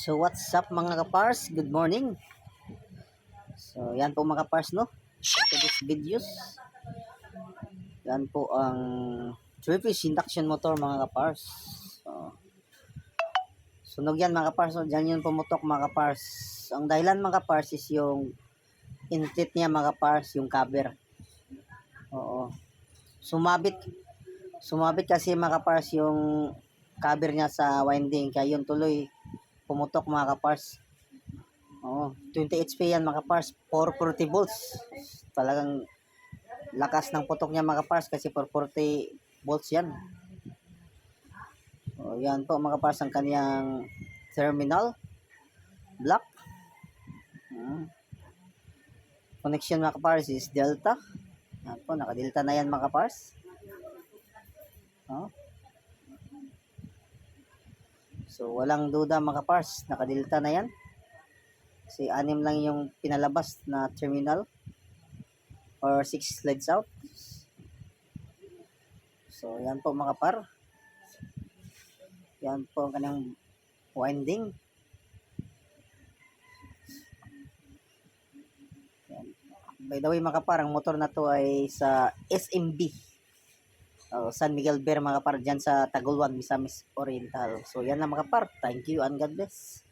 So what's up mga kapars? Good morning. So yan po mga kapars, no? For today's videos. Yan po ang three-phase induction motor mga kapars. So, sunog yan mga kapars. So, dyan yun pumutok mga kapars. Ang dahilan mga kapars is yung inlet niya mga kapars, yung cover. Oo. Sumabit kasi mga kapars yung cover niya sa winding. Kaya yun tuloy pumutok mga kapars. Oo, 20 HP yan mga kapars, 440 volts. Talagang lakas ng putok niya mga kapars kasi 440 volts yan. O, yan po mga kapars ang kaniyang terminal block. Connection mga kapars is delta. Yan po, naka-delta na yan mga kapars. So walang duda mga kapars, naka-delta na yan. Kasi 6 lang yung pinalabas na terminal or 6 leads out. So yan po mga par. Yan po ang kanyang winding. Yan. By the way mga par, ang motor na to ay sa SMB. San Miguel Bear mga par, dyan sa Taguluan, Misamis Oriental. So yan lang mga par. Thank you and God bless.